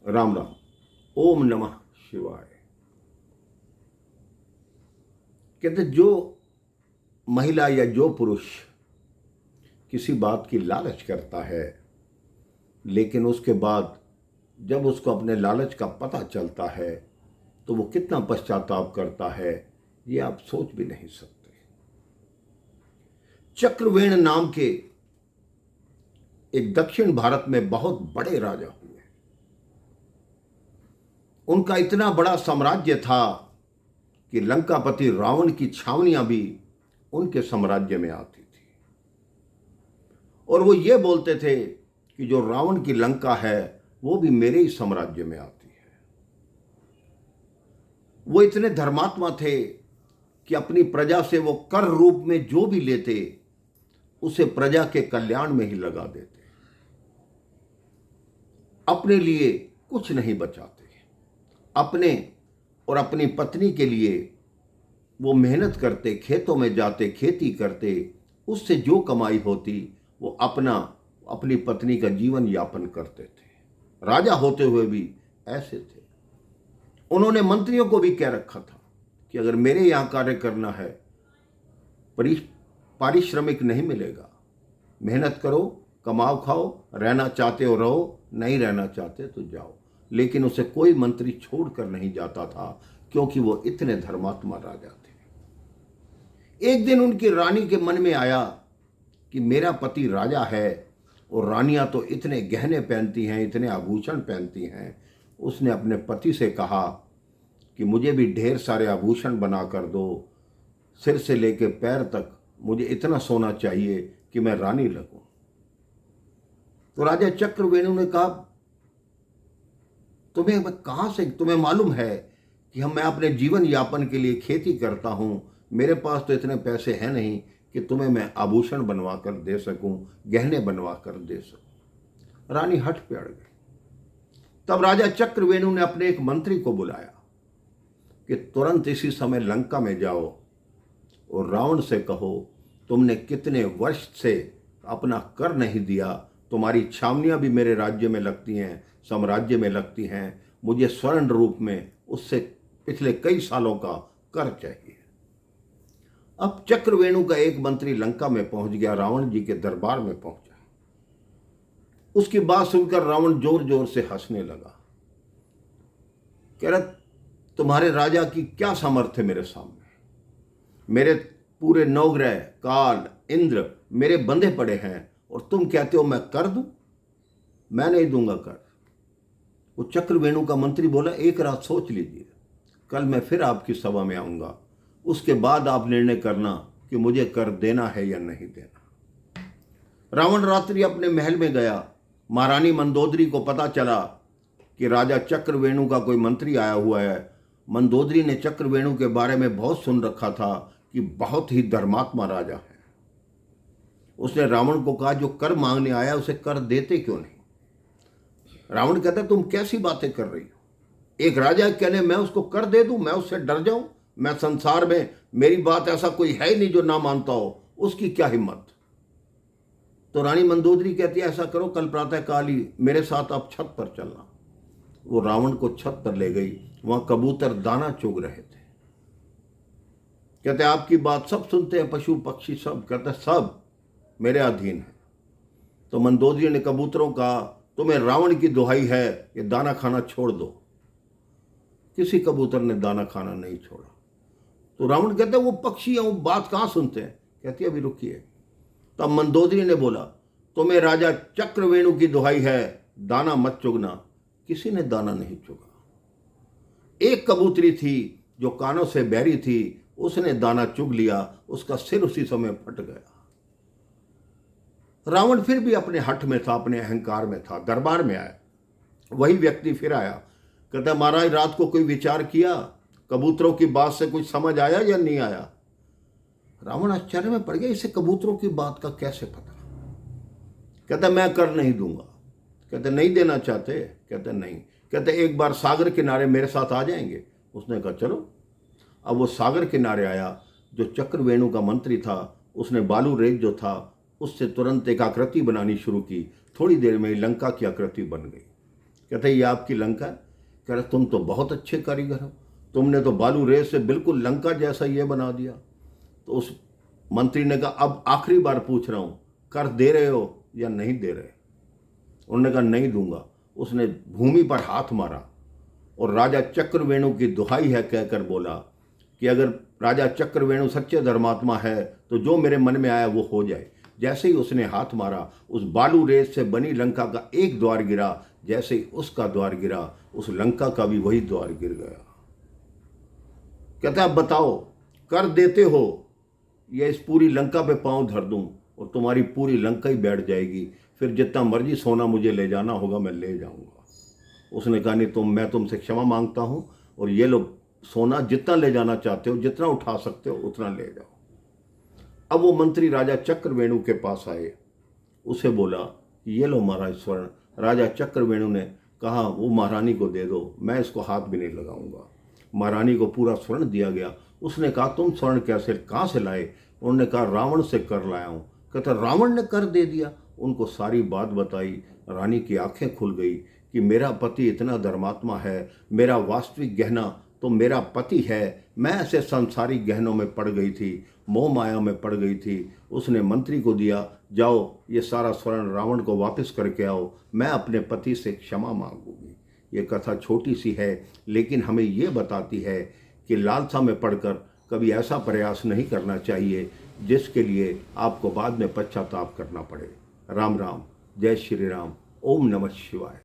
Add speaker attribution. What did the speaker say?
Speaker 1: राम राम। ओम नमः शिवाय। कहते जो महिला या जो पुरुष किसी बात की लालच करता है, लेकिन उसके बाद जब उसको अपने लालच का पता चलता है तो वो कितना पश्चाताप करता है, ये आप सोच भी नहीं सकते। चक्रवेण नाम के एक दक्षिण भारत में बहुत बड़े राजा हुए। उनका इतना बड़ा साम्राज्य था कि लंकापति रावण की छावनियां भी उनके साम्राज्य में आती थी, और वो ये बोलते थे कि जो रावण की लंका है वो भी मेरे ही साम्राज्य में आती है। वो इतने धर्मात्मा थे कि अपनी प्रजा से वो कर रूप में जो भी लेते उसे प्रजा के कल्याण में ही लगा देते, अपने लिए कुछ नहीं बचाते। अपने और अपनी पत्नी के लिए वो मेहनत करते, खेतों में जाते, खेती करते, उससे जो कमाई होती वो अपनी पत्नी का जीवन यापन करते थे। राजा होते हुए भी ऐसे थे। उन्होंने मंत्रियों को भी कह रखा था कि अगर मेरे यहाँ कार्य करना है, पारिश्रमिक नहीं मिलेगा, मेहनत करो, कमाओ खाओ, रहना चाहते हो रहो, नहीं रहना चाहते तो जाओ। लेकिन उसे कोई मंत्री छोड़कर नहीं जाता था, क्योंकि वो इतने धर्मात्मा राजा थे। एक दिन उनकी रानी के मन में आया कि मेरा पति राजा है और रानियां तो इतने गहने पहनती हैं, इतने आभूषण पहनती हैं। उसने अपने पति से कहा कि मुझे भी ढेर सारे आभूषण बना कर दो, सिर से लेकर पैर तक मुझे इतना सोना चाहिए कि मैं रानी लगूं। तो राजा चक्रवेणु ने कहा, तुम्हें मालूम है कि मैं अपने जीवन यापन के लिए खेती करता हूं, मेरे पास तो इतने पैसे हैं नहीं कि तुम्हें मैं आभूषण बनवा कर दे सकूं, गहने बनवा कर दे सकूं। रानी हठ पे अड़ गई। तब राजा चक्रवेणु ने अपने एक मंत्री को बुलाया कि तुरंत इसी समय लंका में जाओ और रावण से कहो, तुमने कितने वर्ष से अपना कर नहीं दिया, तुम्हारी छावनियां भी मेरे राज्य में लगती हैं, साम्राज्य में लगती हैं, मुझे स्वर्ण रूप में उससे पिछले कई सालों का कर चाहिए। अब चक्रवेणु का एक मंत्री लंका में पहुंच गया, रावण जी के दरबार में पहुंचा। उसकी बात सुनकर रावण जोर जोर से हंसने लगा। कह रहा, तुम्हारे राजा की क्या सामर्थ्य मेरे सामने, मेरे पूरे नवग्रह काल इंद्र मेरे बंधे पड़े हैं और तुम कहते हो मैं कर दूं? मैं नहीं दूंगा कर। वो चक्रवेणु का मंत्री बोला, एक रात सोच लीजिए, कल मैं फिर आपकी सभा में आऊंगा, उसके बाद आप निर्णय करना कि मुझे कर देना है या नहीं देना। रावण रात्रि अपने महल में गया। महारानी मंदोदरी को पता चला कि राजा चक्रवेणु का कोई मंत्री आया हुआ है। मंदोदरी ने चक्रवेणु के बारे में बहुत सुन रखा था कि बहुत ही धर्मात्मा राजा है। उसने रावण को कहा, जो कर मांगने आया उसे कर देते क्यों नहीं? रावण कहता, तुम कैसी बातें कर रही हो? एक राजा कहने मैं उसको कर दे दूं, मैं उससे डर जाऊं? मैं संसार में मेरी बात ऐसा कोई है ही नहीं जो ना मानता हो, उसकी क्या हिम्मत? तो रानी मंदोदरी कहती है, ऐसा करो, कल प्रातः काल ही मेरे साथ आप छत पर चलना। वो रावण को छत पर ले गई। वहां कबूतर दाना चुग रहे थे। कहते आपकी बात सब सुनते हैं, पशु पक्षी सब। कहते सब मेरे अधीन है। तो मंदोदरी ने कबूतरों का, तुम्हें रावण की दुहाई है, ये दाना खाना छोड़ दो। किसी कबूतर ने दाना खाना नहीं छोड़ा। तो रावण कहते वो पक्षी हैं, वो बात कहाँ सुनते हैं। कहती अभी रुकिए। तब मंदोदरी ने बोला, तुम्हें राजा चक्रवेणु की दुहाई है, दाना मत चुगना। किसी ने दाना नहीं चुगा। एक कबूतरी थी जो कानों से बहरी थी, उसने दाना चुग लिया, उसका सिर उसी समय फट गया। रावण फिर भी अपने हठ में था, अपने अहंकार में था। दरबार में आया, वही व्यक्ति फिर आया। कहता, महाराज रात को कोई विचार किया, कबूतरों की बात से कुछ समझ आया या नहीं आया? रावण आश्चर्य में पड़ गया, इसे कबूतरों की बात का कैसे पता? कहता, मैं कर नहीं दूंगा। कहते, नहीं देना चाहते? कहते, नहीं। कहते, एक बार सागर किनारे मेरे साथ आ जाएंगे? उसने कहा चलो। अब वो सागर किनारे आया। जो चक्रवेणु का मंत्री था उसने बालू रेत जो था उससे तुरंत एक आकृति बनानी शुरू की। थोड़ी देर में लंका की आकृति बन गई। कहते ये आपकी लंका है? कह रहे तुम तो बहुत अच्छे कारीगर हो, तुमने तो बालू रेत से बिल्कुल लंका जैसा ये बना दिया। तो उस मंत्री ने कहा अब आखिरी बार पूछ रहा हूँ, कर दे रहे हो या नहीं दे रहे? उन्होंने कहा नहीं दूंगा। उसने भूमि पर हाथ मारा और राजा चक्रवेणु की दुहाई है कहकर बोला कि अगर राजा चक्रवेणु सच्चे धर्मात्मा है तो जो मेरे मन में आया वो हो जाए। जैसे ही उसने हाथ मारा, उस बालू रेत से बनी लंका का एक द्वार गिरा। जैसे ही उसका द्वार गिरा, उस लंका का भी वही द्वार गिर गया। कहता है बताओ, कर देते हो या इस पूरी लंका पे पांव धर दूं और तुम्हारी पूरी लंका ही बैठ जाएगी, फिर जितना मर्जी सोना मुझे ले जाना होगा मैं ले जाऊंगा। उसने कहा नहीं, मैं तुमसे क्षमा मांगता हूं और ये लो सोना, जितना ले जाना चाहते हो, जितना उठा सकते हो उतना ले जाओ। अब वो मंत्री राजा चक्रवेणु के पास आए, उसे बोला ये लो महाराज स्वर्ण। राजा चक्रवेणु ने कहा वो महारानी को दे दो, मैं इसको हाथ भी नहीं लगाऊंगा। महारानी को पूरा स्वर्ण दिया गया। उसने कहा तुम स्वर्ण कैसे, कहाँ से लाए? उन्होंने कहा रावण से कर लाया हूँ। कहता रावण ने कर दे दिया? उनको सारी बात बताई। रानी की आंखें खुल गई कि मेरा पति इतना धर्मात्मा है, मेरा वास्तविक गहना तो मेरा पति है। मैं ऐसे संसारी गहनों में पड़ गई थी, मोह माया में पड़ गई थी। उसने मंत्री को दिया, जाओ ये सारा स्वर्ण रावण को वापस करके आओ, मैं अपने पति से क्षमा मांगूंगी। ये कथा छोटी सी है लेकिन हमें ये बताती है कि लालसा में पड़कर कभी ऐसा प्रयास नहीं करना चाहिए जिसके लिए आपको बाद में पश्चाताप करना पड़े। राम राम, जय श्री राम, ओम नमः शिवाय।